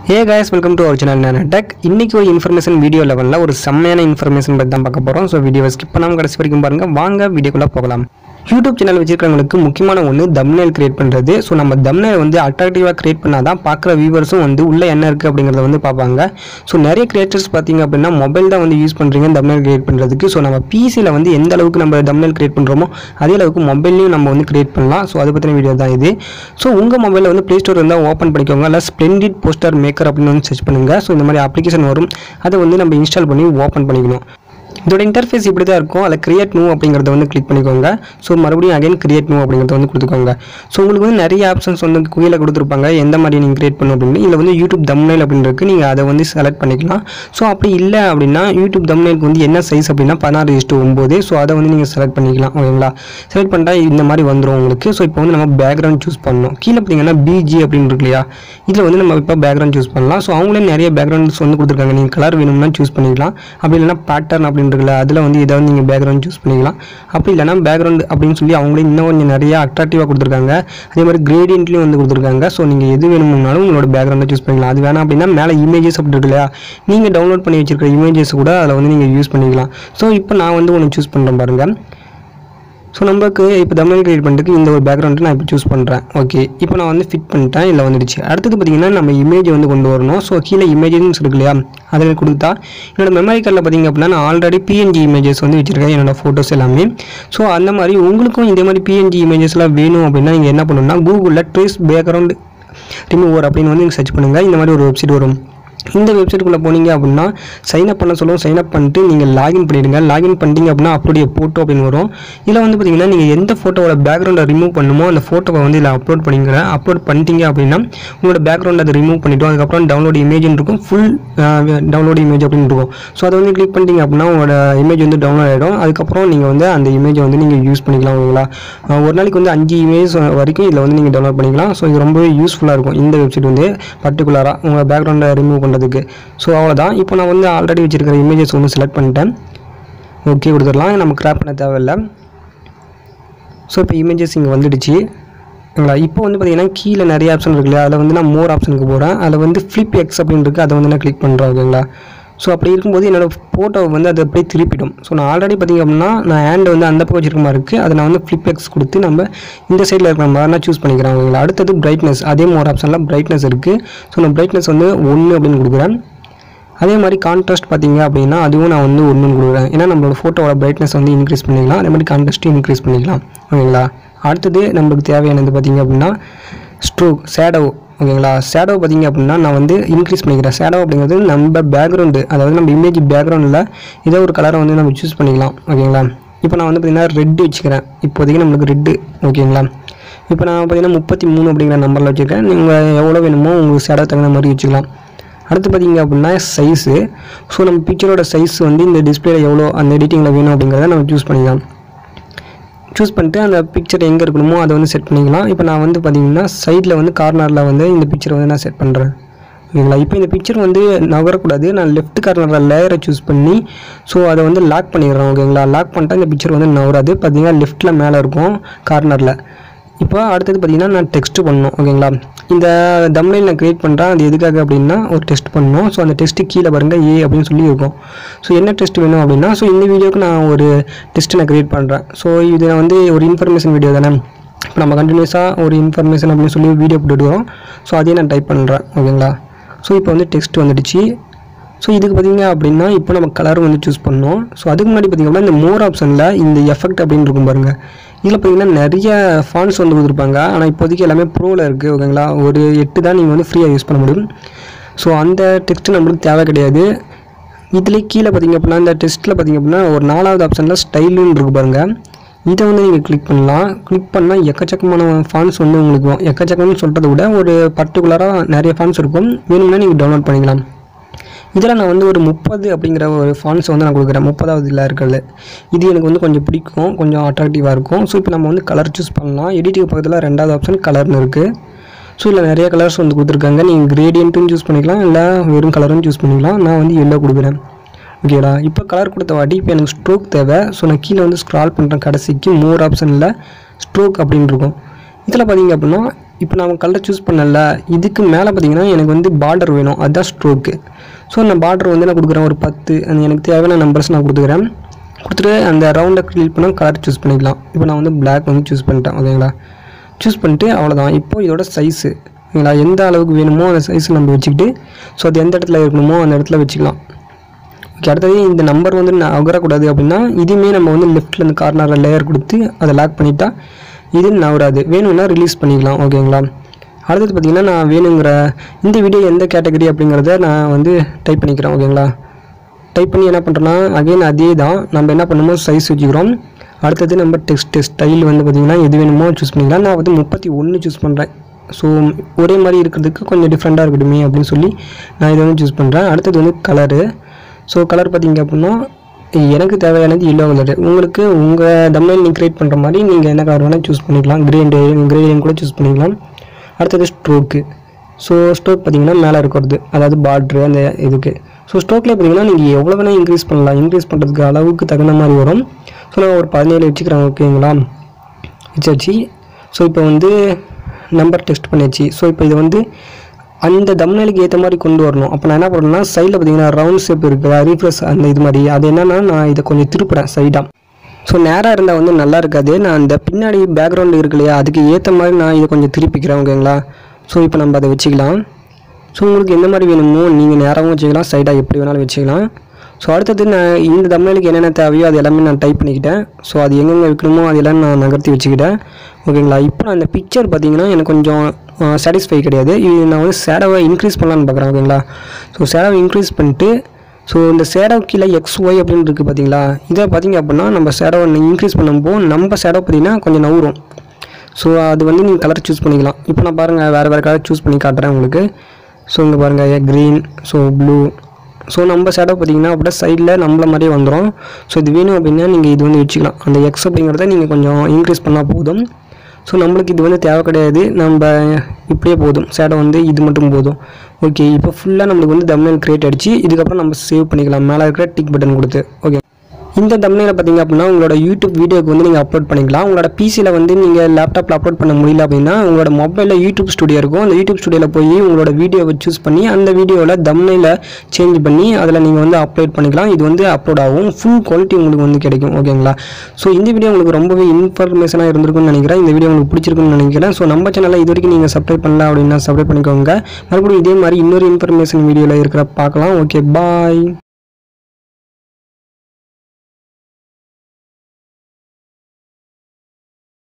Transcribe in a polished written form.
Hey guys, welcome to our channel Nano Tech. Innaiku Oru Information Video-11 la ஒரு செம்மையான information பத்தி தான் பார்க்க போறோம். சோ வீடியோவை ஸ்கிப் பண்ணாம கடைசி வரைக்கும் பாருங்க. வாங்க வீடியோக்குள்ள போகலாம். YouTube சேனல் வச்சிருக்கவங்களுக்கு முக்கியமான ஒன்னு thumbnail கிரியேட் பண்றது. சோ நம்ம thumbnail வந்து அட்ராக்டிவா கிரியேட் பண்ணாதான் பார்க்குற வியூவர்ஸும் வந்து உள்ள என்ன இருக்கு அப்படிங்கறத வந்து பாப்பாங்க. சோ நிறைய கிரியேட்டர்ஸ் பாத்தீங்க அப்படினா மொபைல் தான் வந்து யூஸ் பண்றீங்க thumbnail கிரியேட் பண்றதுக்கு. சோ நம்ம PC ல வந்து எந்த அளவுக்கு நம்ம thumbnail கிரியேட் பண்றோமோ அதே அளவுக்கு மொபைல்லயும் நம்ம வந்து கிரியேட் பண்ணலாம். சோ அத பத்தின வீடியோ தான் இது. சோ உங்க மொபைல்ல வந்து Playstore இருந்தா ஓபன் பண்ணிக்கோங்க. இல்ல splendid போஸ்டர் மேக்கர் அப்படினு வந்து சர்ச் பண்ணுங்க. சோ இந்த மாதிரி அப்ளிகேஷன் வரும். அதை வந்து நம்ம இன்ஸ்டால் பண்ணி ஓபன் பண்ணிக்கணும். இதோட இன்டர்ஃபேஸ் இப்படி தான் இருக்கும். அதில் கிரியேட் நியூ அப்படிங்கறத வந்து கிளிக் பண்ணிக்கோங்க. ஸோ மறுபடியும் அகைன் கிரியேட் நியூ அப்படிங்கறத வந்து கொடுத்துக்கோங்க. ஸோ உங்களுக்கு வந்து நிறைய ஆப்ஷன்ஸ் வந்து கீழே கொடுத்துருப்பாங்க. எந்த மாதிரி நீங்கள் கிரியேட் பண்ணணும் அப்படின்னு இதில் வந்து யூடியூப் thumbnail அப்படின்னு இருக்கு. நீங்கள் அதை வந்து செலக்ட் பண்ணிக்கலாம். ஸோ அப்படி இல்லை அப்படின்னா யூடியூப் thumbnailக்கு வந்து என்ன சைஸ் அப்படின்னா 16:9. ஸோ அதை வந்து நீங்கள் செலக்ட் பண்ணிக்கலாம். ஓகேங்களா? செலக்ட் பண்ணிட்டா இந்த மாதிரி வந்துடும் உங்களுக்கு. ஸோ இப்போ வந்து நம்ம பேக்ரவுண்ட் சூஸ் பண்ணணும். கீழே பார்த்தீங்கன்னா பிஜி அப்படின்னு இருக்கு இல்லையா? இதில் வந்து நம்ம இப்போ பேக்ரவுண்ட் சூஸ் பண்ணலாம். ஸோ அவங்களே நிறைய பேக்ரவுண்ட்ஸ் வந்து கொடுத்துருக்காங்க. நீங்கள் கலர் வேணும்னா சூஸ் பண்ணிக்கலாம். அப்படி இல்லைன்னா பேட்டர்ன் அப்படின்னு அதில் வந்து இதை வந்து நீங்கள் பேக்ரவுண்ட் சூஸ் பண்ணிக்கலாம். அப்படி இல்லைனா பேக்ரவுண்ட் அப்படின்னு சொல்லி அவங்களே இன்னும் கொஞ்சம் நிறைய அட்ராக்டிவாக கொடுத்துருக்காங்க. அதே மாதிரி கிரேடியன்ட்லையும் வந்து கொடுத்துருக்காங்க. ஸோ நீங்கள் எது வேணும்னாலும் உங்களோட பேக்ரவுண்டை சூஸ் பண்ணிக்கலாம். அது வேணாம் அப்படின்னா மேலே இமேஜஸ் அப்படி இருக்கு இல்லையா? நீங்கள் டவுன்லோட் பண்ணி வச்சிருக்கிற இமேஜஸ் கூட அதில் வந்து நீங்கள் யூஸ் பண்ணிக்கலாம். ஸோ இப்போ நான் வந்து ஒன்று சூஸ் பண்ணுறேன் பாருங்கள். ஸோ நம்மளுக்கு இப்போ thumbnail கிரியேட் பண்ணுறதுக்கு இந்த ஒரு பேக்ரவுண்ட் நான் இப்போ சூஸ் பண்ணுறேன். ஓகே, இப்போ நான் வந்து ஃபிட் பண்ணிட்டேன். இல்லை வந்துடுச்சு. அடுத்தது பார்த்தீங்கன்னா நம்ம இமேஜ் வந்து கொண்டு வரணும். ஸோ கீழே இமேஜஸ் இருக்கு இல்லையா? அதில் கொடுத்தா என்னோட மெமரி கார்டில் பார்த்தீங்க அப்படின்னா நான் ஆல்ரெடி PNG இமேஜஸ் வந்து வச்சிருக்கேன். என்னோட ஃபோட்டோஸ் எல்லாமே. ஸோ அந்த மாதிரி உங்களுக்கும் இதே மாதிரி PNG இமேஜஸ்லாம் வேணும் அப்படின்னா நீங்கள் என்ன பண்ணணும்னா கூகுளில் ட்ரேஸ் பேக்ரவுண்ட் ரிமூவர் அப்படின்னு வந்து நீங்கள் சர்ச் பண்ணுங்கள். இந்த மாதிரி ஒரு வெப்சைட் வரும். இந்த வெப்சைட்டுக்குள்ளே போனீங்க அப்படின்னா சைன் அப் பண்ண சொல்லுவோம். சைன் அப் பண்ணிட்டு நீங்கள் லாகின் பண்ணிவிடுங்க. லாகின் பண்ணிட்டீங்க அப்படின்னா அப்படியே ஃபோட்டோ அப்படின்னு வரும். இதில் வந்து பார்த்தீங்கன்னா நீங்கள் எந்த ஃபோட்டோவோட பேக்ரவுண்டை ரிமூவ் பண்ணுமோ அந்த ஃபோட்டோவை வந்து இதில் அப்லோட் பண்ணிக்கிறேன். அப்லோட் பண்ணிட்டீங்க அப்படின்னா உங்களோட பேக்ரவுண்ட் அதை ரிமூவ் பண்ணிவிட்டோம். அதுக்கப்புறம் டவுன்லோட் இமேஜ்னு இருக்கும். ஃபுல் டவுன்லோட் இமேஜ் அப்படின்னு இருக்கும். ஸோ அதை வந்து கிளிக் பண்ணிட்டீங்க அப்படின்னா உங்களோட இமேஜ் வந்து டவுன்லோட் ஆகிடும். அதுக்கப்புறம் நீங்கள் வந்து அந்த இமேஜை வந்து நீங்கள் யூஸ் பண்ணிக்கலாம். ஓகேங்களா? ஒரு நாளைக்கு வந்து 5 இமேஜ் வரைக்கும் இதில் வந்து நீங்கள் டவுன்லோட் பண்ணிக்கலாம். ஸோ இது ரொம்பவே யூஸ்ஃபுல்லாக இருக்கும் இந்த வெப்சைட் வந்து பர்டிகுலராக உங்கள் பேக்ரவுண்டை ரிமூவ் பண்ணுறதுக்கு. ஸோ அவ்வளோதான். இப்போ நான் வந்து ஆல்ரெடி வச்சிருக்கிற இமேஜஸ் ஒன்று செலக்ட் பண்ணிட்டேன். ஓகே கொடுத்துடலாம். நம்ம கிராப் பண்ண தேவையில்லை. ஸோ இப்போ இமேஜஸ் இங்கே வந்துடுச்சு. இப்போ வந்து பார்த்தீங்கன்னா கீழே நிறைய ஆப்ஷன் இருக்கு இல்லையா? அதில் வந்து நான் மோர் ஆப்ஷனுக்கு போகிறேன். அதில் வந்து ஃப்ளிப் எக்ஸ் அப்படின்னு இருக்குது. அதை வந்து நான் கிளிக் பண்ணுறேன். ஓகேங்களா? ஸோ அப்படி இருக்கும்போது என்னோடய ஃபோட்டோவை வந்து அதை அப்படியே திருப்பிடும். ஸோ நான் ஆல்ரெடி பார்த்திங்க அப்படின்னா நான் ஹேண்ட் வந்து அந்த பக்கம் வச்சிருக்க மாதிரி இருக்குது. அதை நான் வந்து ஃப்ளிப் எக்ஸ் கொடுத்து நம்ம இந்த சைடில் இருக்கிற மாதிரி நான் சூஸ் பண்ணிக்கிறேன். ஓகேங்களா? அடுத்தது பிரைட்னஸ். அதே மோர் ஆப்ஷனில் பிரைட்னஸ் இருக்குது. ஸோ நான் பிரைட்னஸ் வந்து 1 அப்படின்னு கொடுக்குறேன். அதே மாதிரி கான்ட்ராஸ்ட் பார்த்தீங்க அப்படின்னா அதுவும் நான் வந்து 1 கொடுக்குறேன். ஏன்னா நம்மளோட ஃபோட்டோவோட பிரைட்னஸ் வந்து இன்க்ரீஸ் பண்ணிக்கலாம். அதே மாதிரி கான்ட்ராஸ்ட்டும் இன்க்ரீஸ் பண்ணிக்கலாம். ஓகேங்களா? அடுத்தது நம்மளுக்கு தேவையானது பார்த்திங்க அப்படின்னா ஸ்ட்ரோக், ஷேடோ. ஓகேங்களா? ஷேடோ பார்த்திங்க அப்படின்னா நான் வந்து இன்க்ரீஸ் பண்ணிக்கிறேன். ஷேடோ அப்படிங்கிறது நம்ம பேக்ரவுண்டு, அதாவது நம்ம இமேஜ் பேக்ரவுண்டில் ஏதோ ஒரு கலரை வந்து நம்ம சூஸ் பண்ணிக்கலாம். ஓகேங்களா? இப்போ நான் வந்து பார்த்திங்கன்னா ரெட்டு வச்சுக்கிறேன். இப்போதைக்கு நம்மளுக்கு ரெட்டு. ஓகேங்களா? இப்போ நான் பார்த்திங்கன்னா 33 அப்படிங்கிற நம்பரில் வச்சுருக்கேன். நீங்கள் எவ்வளோ வேணுமோ உங்களுக்கு ஷேடோ தகுந்த மாதிரி வச்சுக்கலாம். அடுத்து பார்த்திங்க அப்படின்னா சைஸு. ஸோ நம்ம பிக்சரோட சைஸ் வந்து இந்த டிஸ்பிளேல எவ்வளோ அந்த எடிட்டிங்கில் வேணும் அப்படிங்கிறத நம்ம சூஸ் பண்ணிக்கலாம். சூஸ் பண்ணிட்டு அந்த பிக்சர் எங்கே இருக்கணுமோ அதை வந்து செட் பண்ணிக்கலாம். இப்போ நான் வந்து பார்த்திங்கன்னா சைடில் வந்து கார்னரில் வந்து இந்த பிக்சரை வந்து நான் செட் பண்ணுறேன். ஓகேங்களா? இப்போ இந்த பிக்சர் வந்து நகரக்கூடாது. நான் லெஃப்ட் கார்னரில் லேயரை சூஸ் பண்ணி ஸோ அதை வந்து லாக் பண்ணிடுறேன். ஓகேங்களா? லாக் பண்ணிட்டா இந்த பிக்சர் வந்து நகராது. பார்த்திங்கன்னா லெஃப்ட்டில் மேலே இருக்கும் கார்னரில். இப்போ அடுத்தது பார்த்திங்கன்னா நான் டெக்ஸ்ட் பண்ணணும். ஓகேங்களா? இந்த thumbnail நான் கிரியேட் பண்ணுறேன். அது எதுக்காக அப்படின்னா ஒரு டெஸ்ட் பண்ணணும். ஸோ அந்த டெஸ்ட்டு கீழே பாருங்கள் ஏ அப்படின்னு சொல்லி இருக்கும். ஸோ என்ன டெஸ்ட் வேணும் அப்படின்னா ஸோ இந்த வீடியோக்கு நான் ஒரு டெஸ்ட்டு நான் கிரியேட் பண்ணுறேன். ஸோ இது நான் வந்து ஒரு இன்ஃபர்மேஷன் வீடியோ தானே. இப்போ நம்ம கண்டினியூஸாக ஒரு இன்ஃபர்மேஷன் அப்படின்னு சொல்லி வீடியோ போட்டுட்டு வரோம். ஸோ அதையே நான் டைப் பண்ணுறேன். ஓகேங்களா? ஸோ இப்போ வந்து டெக்ஸ்ட் வந்துடுச்சு. ஸோ இதுக்கு பார்த்திங்க அப்படின்னா இப்போ நம்ம கலர் வந்து சூஸ் பண்ணோம். ஸோ அதுக்கு முன்னாடி பார்த்திங்க அப்படின்னா இந்த மோர் ஆப்ஷனில் இந்த எஃபெக்ட் அப்படின்னு இருக்கும் பாருங்கள். இதில் பார்த்திங்கன்னா நிறைய ஃபாண்ட்ஸ் வந்து கொடுத்துருப்பாங்க. ஆனால் இப்போதைக்கு எல்லாமே ப்ரோவில் இருக்குது. ஓகேங்களா? ஒரு 8 தான் நீங்கள் வந்து ஃப்ரீயாக யூஸ் பண்ண முடியும். ஸோ அந்த டெக்ஸ்ட்டு நம்மளுக்கு தேவை கிடையாது. இதுலேயே கீழே பார்த்திங்க அப்படின்னா இந்த டெஸ்ட்டில் பார்த்திங்க அப்படின்னா ஒரு 4வது ஆப்ஷனில் ஸ்டைலுன்னு இருக்குது பாருங்கள். இதை வந்து நீங்கள் கிளிக் பண்ணலாம். கிளிக் பண்ணால் எக்கச்சக்கமான ஃபாண்ட்ஸ் வந்து உங்களுக்கு எக்கச்சக்கம்னு சொல்கிறத விட ஒரு பர்டிகுலராக நிறைய ஃபாண்ட்ஸ் இருக்கும். வேணும்னா நீங்கள் டவுன்லோட் பண்ணிக்கலாம். இதில் நான் வந்து ஒரு 30 அப்படிங்கிற ஒரு ஃபாண்ட்ஸ் வந்து நான் கொடுக்குறேன். 30வது இதில் இருக்கிறது. இது எனக்கு வந்து கொஞ்சம் பிடிக்கும், கொஞ்சம் அட்ராக்டிவாக இருக்கும். ஸோ இப்போ நம்ம வந்து கலர் சூஸ் பண்ணலாம். எடிட்டிங் பக்கத்தில் 2வது ஆப்ஷன் கலர்னு இருக்குது. ஸோ இதில் நிறைய கலர்ஸ் வந்து கொடுத்துருக்காங்க. நீங்கள் கிரேடியன்ட்டும் சூஸ் பண்ணிக்கலாம், இல்லை வெறும் கலரும் சூஸ் பண்ணிக்கலாம். நான் வந்து எல்லோ கொடுக்குறேன். ஓகேடா? இப்போ கலர் கொடுத்த வாட்டி இப்போ எனக்கு ஸ்ட்ரோக் தேவை. ஸோ நான் கீழே வந்து ஸ்க்ரால் பண்ணுறேன். கடைசிக்கு மோர் ஆப்ஷனில் ஸ்ட்ரோக் அப்படின்னு இருக்கும். இதில் பார்த்திங்க அப்படின்னா இப்போ நான் கலர் சூஸ் பண்ணல, இதுக்கு மேலே பார்த்தீங்கன்னா எனக்கு வந்து பார்டர் வேணும், அதுதான் ஸ்ட்ரோக்கு. ஸோ நான் பார்டர் வந்து நான் கொடுக்குறேன் ஒரு 10, அந்த எனக்கு தேவையான நம்பர்ஸ் நான் கொடுத்துக்கிறேன். கொடுத்துட்டு அந்த ரவுண்டை கிளிக் பண்ணால் கலர் சூஸ் பண்ணிக்கலாம். இப்போ நான் வந்து பிளாக் வந்து சூஸ் பண்ணிட்டேன். ஓகேங்களா, சூஸ் பண்ணிட்டு அவ்வளோதான். இப்போ இதோட சைஸு ஓகேங்களா, எந்த அளவுக்கு வேணுமோ அந்த சைஸில் நம்ம வச்சுக்கிட்டு ஸோ அது எந்த இடத்துல இருக்கணுமோ அந்த இடத்துல வச்சுக்கலாம். ஓகே, அடுத்தது இந்த நம்பர் வந்து நகரக்கூடாது அப்படின்னா இதுவுமே நம்ம வந்து லெஃப்ட்டில் இந்த கார்னரில் லேயர் கொடுத்து அதை லாக் பண்ணிட்டா இது நகராது. வேணும்னா ரிலீஸ் பண்ணிக்கலாம். ஓகேங்களா, அடுத்தது பார்த்திங்கன்னா நான் வேணுங்கிற இந்த வீடியோ எந்த கேட்டகரி அப்படிங்கிறத நான் வந்து டைப் பண்ணிக்கிறேன். ஓகேங்களா, டைப் பண்ணி என்ன பண்ணுறோன்னா அகைன் அதே தான் நம்ம என்ன பண்ணுமோ சைஸ் வச்சுக்கிறோம். அடுத்தது நம்ம டெக்ஸ்ட் ஸ்டைல் வந்து பார்த்திங்கன்னா எது வேணுமோ சூஸ் பண்ணிக்கலாம். நான் வந்து 31 சூஸ் பண்ணுறேன். ஸோ ஒரே மாதிரி இருக்கிறதுக்கு கொஞ்சம் டிஃப்ரெண்ட்டாக இருக்கட்டுமே அப்படின்னு சொல்லி நான் இதை வந்து சூஸ் பண்ணுறேன். அடுத்தது வந்து கலரு. ஸோ கலர் பார்த்திங்க அப்படின்னா எனக்கு தேவையானது எல்லோ கலரு. உங்களுக்கு உங்கள் தம்ப்நெயில் நீங்கள் க்ரியேட் பண்ணுற மாதிரி நீங்கள் என்ன கலர் வேணால் சூஸ் பண்ணிக்கலாம். கிரேடியன் கூட சூஸ் பண்ணிக்கலாம். அடுத்தது ஸ்ட்ரோக்கு. ஸோ ஸ்ட்ரோக் பார்த்திங்கன்னா மேலே இருக்கிறது, அதாவது பார்ட்ரு அந்த இதுக்கு. ஸோ ஸ்ட்ரோக்கில் பார்த்திங்கன்னா நீங்கள் எவ்வளோ வேணால் இன்க்ரீஸ் பண்ணலாம். இன்க்ரீஸ் பண்ணுறதுக்கு அளவுக்கு தகுந்த மாதிரி வரும். ஸோ நான் ஒரு 17 வச்சுக்கிறேன். ஓகேங்களா, வச்சாச்சு. ஸோ இப்போ வந்து நம்பர் டெக்ஸ்ட் பண்ணியாச்சு. ஸோ இப்போ இது வந்து அந்த தம்ப்நெயிலுக்கு ஏற்ற மாதிரி கொண்டு வரணும். அப்போ நான் என்ன பண்ணுறேன்னா சைடில் பார்த்திங்கன்னா ரவுண்ட் ஷேப் இருக்குதா, ரீஃப்ரெஷ் அந்த இது மாதிரி, அது என்னென்னா நான் இதை கொஞ்சம் திருப்புறேன் சைடாக. ஸோ நேராக இருந்தால் வந்து நல்லா இருக்காது. நான் இந்த பின்னாடி பேக்ரவுண்டு இருக்கு இல்லையா, அதுக்கு ஏற்ற மாதிரி நான் இதை கொஞ்சம் திருப்பிக்கிறேன். ஓகேங்களா, ஸோ இப்போ நம்ம அதை வச்சுக்கலாம். ஸோ உங்களுக்கு எந்த மாதிரி வேணுமோ நீங்கள் நேராகவும் வச்சுக்கலாம், சைடாக எப்படி வேணாலும் வச்சுக்கலாம். ஸோ அடுத்தது நான் இந்த தம்ப்நெயிலுக்கு என்னென்ன தேவையோ அது எல்லாமே நான் டைப் பண்ணிக்கிட்டேன். ஸோ அது எங்கெங்கே வைக்கணுமோ அதெல்லாம் நான் நகர்த்தி வச்சுக்கிட்டேன். ஓகேங்களா, இப்போ நான் இந்த பிக்சர் பார்த்திங்கன்னா எனக்கு கொஞ்சம் சாட்டிஸ்ஃபை கிடையாது. இது நான் வந்து ஷேடோவை இன்க்ரீஸ் பண்ணலான்னு பார்க்குறேன். ஓகேங்களா, ஸோ ஷேடோவை இன்க்ரீஸ் பண்ணிட்டு ஸோ இந்த ஷேடோ கீழே XY அப்படின்னு இருக்குது பார்த்தீங்களா, இதை பார்த்திங்க அப்படின்னா நம்ம ஷேடோவை இன்க்ரீஸ் பண்ணும்போது நம்ம ஷேடோ பார்த்திங்கன்னா கொஞ்சம் நவுரும். ஸோ அது வந்து நீங்கள் கலர் சூஸ் பண்ணிக்கலாம். இப்போ நான் பாருங்கள் வேறு கலர் சூஸ் பண்ணி காட்டுறேன் உங்களுக்கு. ஸோ இங்கே பாருங்கள் க்ரீன், ஸோ ப்ளூ. ஸோ நம்ம ஷேடோ பார்த்திங்கன்னா அப்படியே சைடில் நம்மள மாதிரியே வந்துடும். ஸோ இது வேணும் அப்படின்னா நீங்கள் இது வந்து வச்சுக்கலாம். அந்த X அப்படிங்கிறத நீங்கள் கொஞ்சம் இன்க்ரீஸ் பண்ணால் போதும். ஸோ நம்மளுக்கு இது வந்து தேவை கிடையாது, நம்ம இப்படியே போதும், ஷேடோ வந்து இது மட்டும் போதும். ஓகே, இப்போ ஃபுல்லாக நம்மளுக்கு வந்து தம்ப்நெயில் க்ரியேட் ஆகிடுச்சு. இதுக்கப்புறம் நம்ம சேவ் பண்ணிக்கலாம் மேலே இருக்கிற டிக் பட்டன் கொடுத்து. ஓகே, இந்த தம்ப்நெயிலை பார்த்திங்க அப்படின்னா உங்களோட யூடியூப் வீடியோக்கு வந்து நீங்கள் அப்லோட் பண்ணிக்கலாம். உங்களோட பிசியில் வந்து நீங்கள் லேப்டாப்பில் அப்லோட் பண்ண முடியல அப்படின்னா உங்களோட மொபைலில் யூடியூப் ஸ்டுடியோ இருக்கும். அந்த யூடியூப் ஸ்டுடியோவில் போய் உங்களோட வீடியோவை சூஸ் பண்ணி அந்த வீடியோவில் தம்ப்நெயிலை சேஞ்ச் பண்ணி அதில் நீங்கள் வந்து அப்லோட் பண்ணிக்கலாம். இது வந்து அப்லோட் ஆகும், ஃபுல் குவாலிட்டி உங்களுக்கு வந்து கிடைக்கும். ஓகேங்களா, ஸோ இந்த வீடியோ உங்களுக்கு ரொம்பவே இன்ஃபர்மேஷனாக இருந்திருக்கும்னு நினைக்கிறேன். இந்த வீடியோ உங்களுக்கு பிடிச்சிருக்குன்னு நினைக்கிறேன். ஸோ நம்ம சேனலில் இது வரைக்கும் நீங்கள் சப்ஸ்கிரைப் பண்ணல அப்படின்னா சப்ஸ்கிரைப் பண்ணிக்கோங்க. மறுபடியும் இதே மாதிரி இன்னொரு இன்ஃபர்மேஷன் வீடியோவில் இருக்கிற பார்க்கலாம். ஓகே, பாய்.